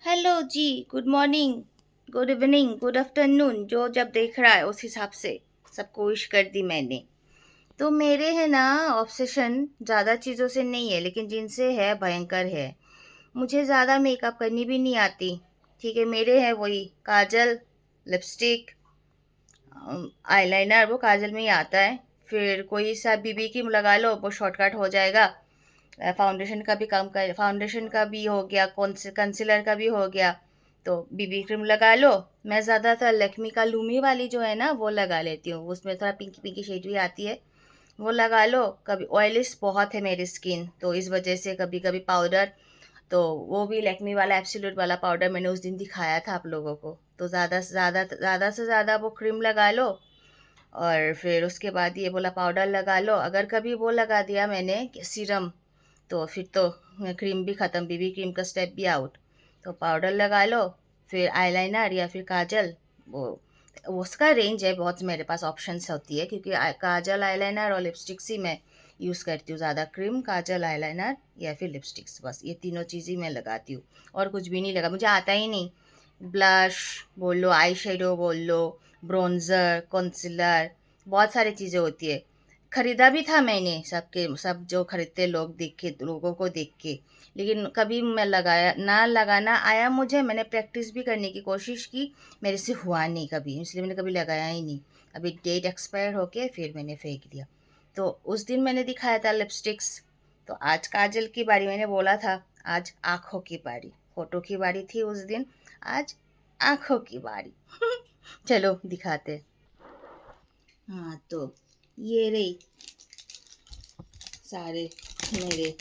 Hello ji. Good morning, good evening, good afternoon. जो जब देख रहा है उस हिसाब से सबको विश कर दी मैंने। तो मेरे है ना ऑब्सेशन ज़्यादा चीज़ों से नहीं है, लेकिन जिनसे है भयंकर है। मुझे ज़्यादा मेकअप करनी भी नहीं आती। ठीक है, मेरे हैं वही काजल, लिपस्टिक, आईलाइनर, वो काजल में ही आता है। फिर कोई सा बीबी क्रीम लगा लो, वो शॉर्टकट हो जाएगा। फाउंडेशन का भी काम कर, फाउंडेशन का भी हो गया, कंसीलर का भी हो गया। तो बीबी क्रीम लगा लो। मैं ज़्यादातर लैक्मी का लूमी वाली जो है ना वो लगा लेती हूँ, उसमें थोड़ा पिंकी पिंकी शेड भी आती है। वो लगा लो। कभी ऑयलिस बहुत है मेरी स्किन, तो इस वजह से कभी कभी पाउडर, तो वो भी लैक्मी वाला एब्सोल्यूट वाला पाउडर मैंने उस दिन दिखाया था आप लोगों को। तो ज़्यादा से ज़्यादा वो क्रीम लगा लो। और फिर उसके बाद ये बोला पाउडर लगा लो। अगर कभी वो लगा दिया मैंने सीरम, तो फिर तो क्रीम भी ख़त्म, बीबी क्रीम का स्टेप भी आउट। तो पाउडर लगा लो। फिर आईलाइनर या फिर काजल, वो उसका रेंज है बहुत, मेरे पास ऑप्शंस होती है, क्योंकि काजल, आईलाइनर और लिपस्टिक्स ही मैं यूज़ करती हूँ ज़्यादा। क्रीम, काजल, आईलाइनर या फिर लिपस्टिक्स, बस ये तीनों चीज़ ही मैं लगाती हूँ। और कुछ भी नहीं लगा, मुझे आता ही नहीं। ब्लश बोल लो, आई शेडो बोल लो, ब्रोंज़र, कंसीलर, बहुत सारी चीज़ें होती है। खरीदा भी था मैंने, सबके सब जो खरीदते लोग देख के, लोगों को देख के, लेकिन कभी मैं लगाया ना, लगाना आया मुझे। मैंने प्रैक्टिस भी करने की कोशिश की, मेरे से हुआ नहीं कभी, इसलिए मैंने कभी लगाया ही नहीं। अभी डेट एक्सपायर होके फिर मैंने फेंक दिया। तो उस दिन मैंने दिखाया था लिपस्टिक्स। तो आज काजल की बारी, मैंने बोला था आज आँखों की बारी, फोटो की बारी थी उस दिन, आज आँखों की बारी। चलो दिखाते। हाँ, तो ये रही सारे मेरे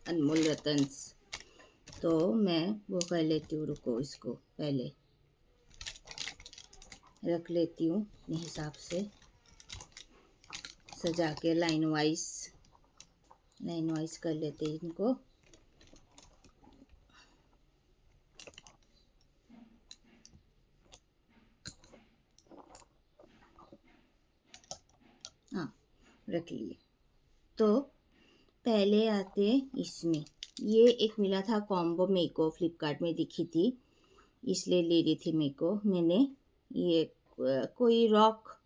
अनमोल रतन्स। तो मैं वो कर लेती हूँ, रुको इसको पहले रख लेती हूँ अपने हिसाब से सजा के, लाइन वाइज कर लेते हैं इनको। हाँ, रख लिए। तो पहले आते इसमें, ये एक मिला था कॉम्बो, मेरे को फ्लिपकार्ट में दिखी थी, इसलिए ले रही थी मेरे को मैंने। ये कोई रॉक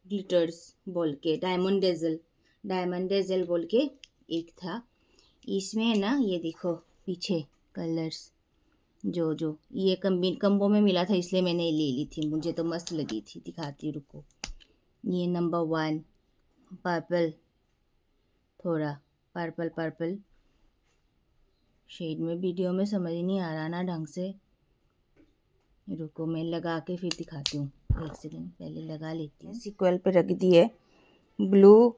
ग्लिटर्स बोल के, डायमंड डेजल बोल के एक था। इसमें है ना, ये देखो पीछे कलर्स, जो जो ये कम्बो में मिला था, इसलिए मैंने ले ली थी, मुझे तो मस्त लगी थी, दिखाती हूँ रुको। ये नंबर 1 पर्पल, थोड़ा पर्पल पर्पल शेड में, वीडियो में समझ नहीं आ रहा ना ढंग से, रुको मैं लगा के फिर दिखाती हूँ। एक सेकेंड, पहले लगा लेती हूँ। सीक्वल पे रख दिए, ब्लू,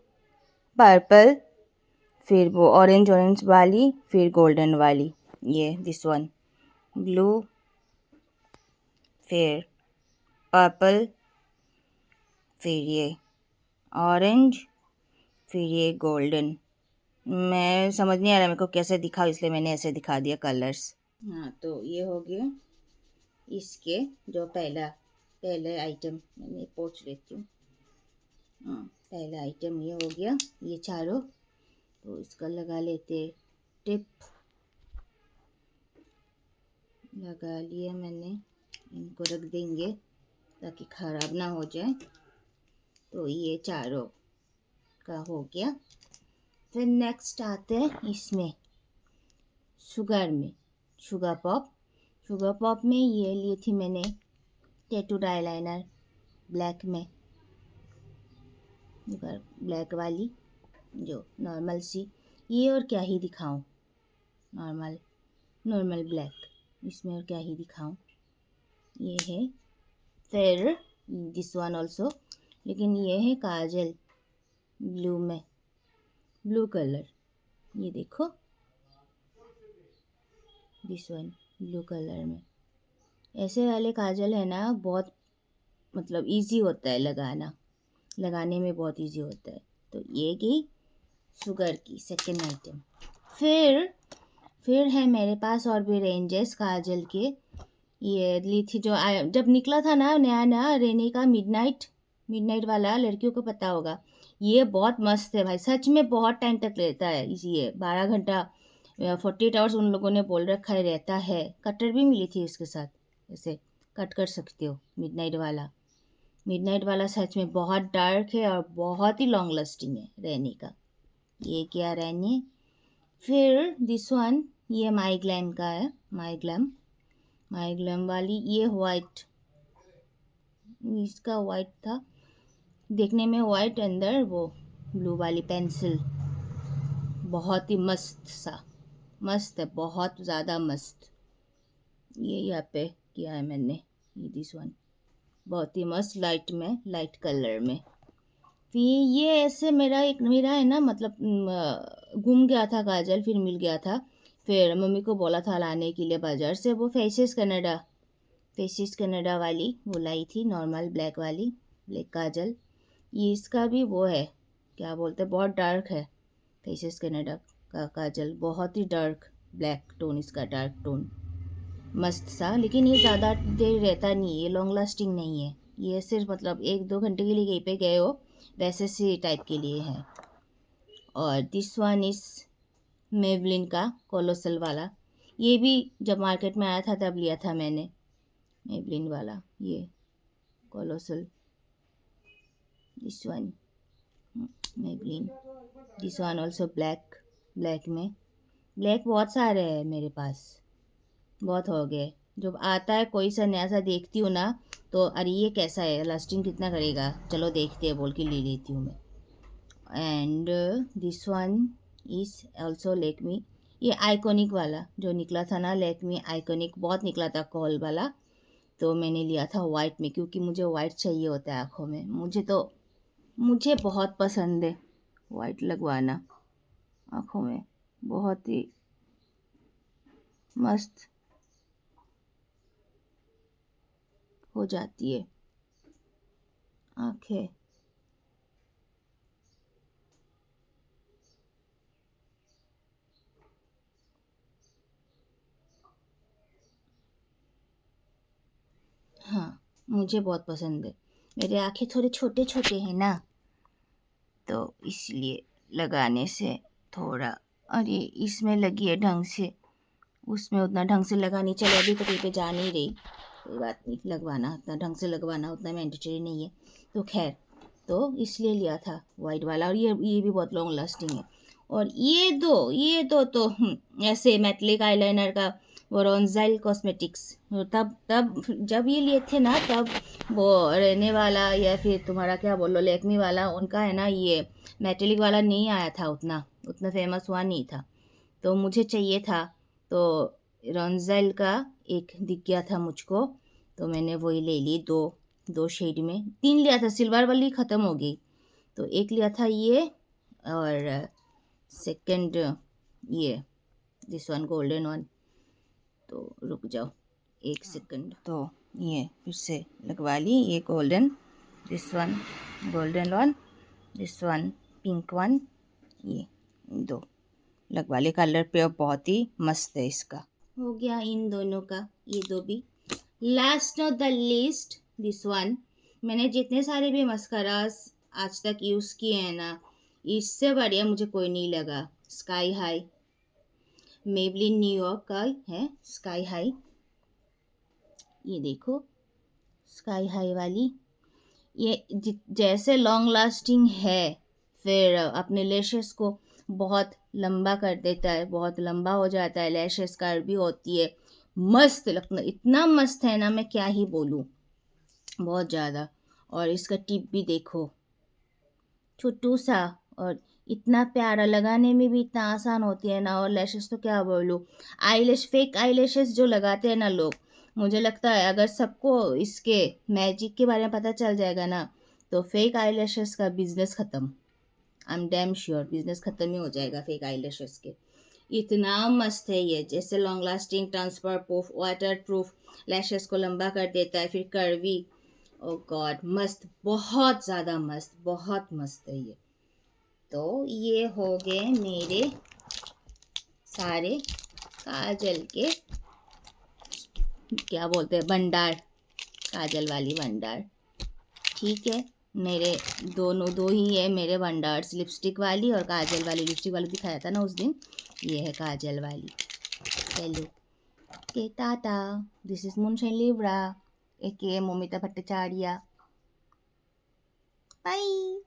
पर्पल, फिर वो ऑरेंज ऑरेंज वाली, फिर गोल्डन वाली, ये दिस वन, ब्लू, फिर पर्पल, फिर ये ऑरेंज, फिर ये गोल्डन। मैं समझ नहीं आ रहा मेरे को कैसे दिखा, इसलिए मैंने ऐसे दिखा दिया कलर्स। हाँ, तो ये हो गया इसके जो पहले आइटम, मैंने पोंछ लेती हूँ। हाँ, पहला आइटम ये हो गया, ये चारों। तो इसका लगा लेते टिप, लगा लिया मैंने, इनको रख देंगे ताकि ख़राब ना हो जाए। तो ये चारों का हो गया। फिर नेक्स्ट आते हैं इसमें शुगर में, शुगर पॉप में ये ली थी मैंने टैटूड आईलाइनर, ब्लैक में, ब्लैक वाली जो नॉर्मल सी, ये और क्या ही दिखाऊं, नॉर्मल ब्लैक, इसमें और क्या ही दिखाऊं। ये है फिर दिस वन ऑल्सो, लेकिन ये है काजल ब्लू में, ब्लू कलर, ये देखो दिस वन ब्लू कलर में। ऐसे वाले काजल है ना बहुत, मतलब इजी होता है लगाने में बहुत इजी होता है। तो ये गई शुगर की सेकेंड आइटम। फिर है मेरे पास और भी रेंजेस काजल के। ये ली थी जो जब निकला था ना नया नया, रेनी का मिडनाइट वाला, लड़कियों को पता होगा। ये बहुत मस्त है भाई, सच में बहुत टाइम तक लेता है, ये 12 घंटा 48 आवर्स उन लोगों ने बोल रखा है रहता है। कटर भी मिली थी इसके साथ, ऐसे कट कर सकते हो। मिडनाइट वाला सच में बहुत डार्क है और बहुत ही लॉन्ग लास्टिंग है रहने का। ये क्या रहने। फिर दिस वन, ये माई ग्लैम का है। माई ग्लैम वाली ये वाइट, इसका वाइट था देखने में, वाइट अंदर वो ब्लू वाली पेंसिल, बहुत ही मस्त है, बहुत ज़्यादा मस्त। ये यहाँ पे किया है मैंने, ये दिस वन बहुत ही मस्त, लाइट कलर में। फिर ये ऐसे मेरा है ना, मतलब गुम गया था काजल, फिर मिल गया था। फिर मम्मी को बोला था लाने के लिए बाजार से, वो फेसिस कनाडा वाली वो लाई थी, नॉर्मल ब्लैक वाली, ब्लैक काजल। ये इसका भी वो है, क्या बोलते हैं, बहुत डार्क है फेसिस कनाडा का काजल, बहुत ही डार्क ब्लैक टोन, इसका डार्क टोन मस्त सा। लेकिन ये ज़्यादा देर रहता नहीं है, ये लॉन्ग लास्टिंग नहीं है। ये सिर्फ मतलब 1-2 घंटे के लिए कहीं पे गए हो वैसे सी टाइप के लिए है। और दिस वन इस मेवलिन का कोलोसल वाला, ये भी जब मार्केट में आया था तब लिया था मैंने, मेवलिन वाला ये colossal. This one Maybelline, this one also black में। ब्लैक बहुत सारे हैं मेरे पास, बहुत हो गए। जब आता है कोई सा नया सा देखती हूँ ना, तो अरे ये कैसा है, लास्टिंग कितना करेगा, चलो देखते हैं बोल के ले लेती हूँ मैं। And this one is also लेकमी, ये आइकॉनिक वाला जो निकला था ना, लेकमी आइकॉनिक बहुत निकला था कॉल वाला, तो मैंने लिया था वाइट में, क्योंकि मुझे वाइट चाहिए होता है आँखों में। मुझे बहुत पसंद है वाइट लगवाना आँखों में, बहुत ही मस्त हो जाती है आँखें। हाँ, मुझे बहुत पसंद है। मेरे आँखें थोड़े छोटे छोटे हैं ना, तो इसलिए लगाने से थोड़ा, और ये इसमें लगी है ढंग से, उसमें उतना ढंग से लगा नहीं। चलो अभी तो कहीं पे जा नहीं रही, कोई बात नहीं, लगवाना उतना ढंग से लगवाना उतना मैंडेटरी नहीं है, तो खैर, तो इसलिए लिया था वाइट वाला। और ये भी बहुत लॉन्ग लास्टिंग है। और ये दो तो ऐसे मेटलिक आईलाइनर का, वो रॉन्जाइल कॉस्मेटिक्स, तब जब ये लिए थे ना, तब वो रहने वाला या फिर तुम्हारा क्या बोलो लैक्मी वाला, उनका है ना ये मेटेलिक वाला नहीं आया था, उतना फेमस हुआ नहीं था, तो मुझे चाहिए था। तो रॉन्जाइल का एक दिख गया था मुझको, तो मैंने वही ले ली, दो शेड में, 3 लिया था, सिल्वर वाली ख़त्म हो गई, तो एक लिया था ये, और सेकंड ये दिस वन गोल्डन वन। तो रुक जाओ 1 सेकंड, तो ये फिर से लगवा ली, ये golden, this one golden one, this one pink one, ये 2 लगवा ले। कलर पे बहुत ही मस्त है इसका। हो गया इन दोनों का, ये 2 भी। Last not the least this one, मैंने जितने सारे भी मस्करास आज तक यूज़ किए हैं ना, इससे बढ़िया मुझे कोई नहीं लगा। स्काई हाई, मेबलिन न्यूयॉर्क का है स्काई हाई, ये देखो स्काई हाई वाली, ये जैसे लॉन्ग लास्टिंग है, फिर अपने लैशेस को बहुत लंबा कर देता है, बहुत लंबा हो जाता है, लैशेस कर्व भी होती है, मस्त लगना, इतना मस्त है ना, मैं क्या ही बोलूँ, बहुत ज़्यादा। और इसका टिप भी देखो, छोटू सा, और इतना प्यारा, लगाने में भी इतना आसान होती है ना। और लैशेस तो क्या बोलूँ, फेक आई लैशेस जो लगाते हैं ना लोग, मुझे लगता है अगर सबको इसके मैजिक के बारे में पता चल जाएगा ना, तो फेक आई लैशेस का बिजनेस ख़त्म। I am damn sure business ख़त्म ही हो जाएगा फेक आई लैशेस के। इतना मस्त है ये, जैसे long lasting, transfer proof, water proof, lashes को लंबा कर देता है, फिर कर्वी, ओ गॉड मस्त, बहुत ज़्यादा मस्त, बहुत मस्त है ये। तो ये हो गए मेरे सारे काजल के, क्या बोलते हैं, भंडार, काजल वाली भंडार। ठीक है, मेरे दो ही है मेरे भंडार, लिपस्टिक वाली और काजल वाली। लिपस्टिक वाली दिखाया था ना उस दिन, ये है काजल वाली। चलो के टाटा। दिस इज मुनशाइन लिब्रा, ए के मोमिता भट्टाचार्य। बाय।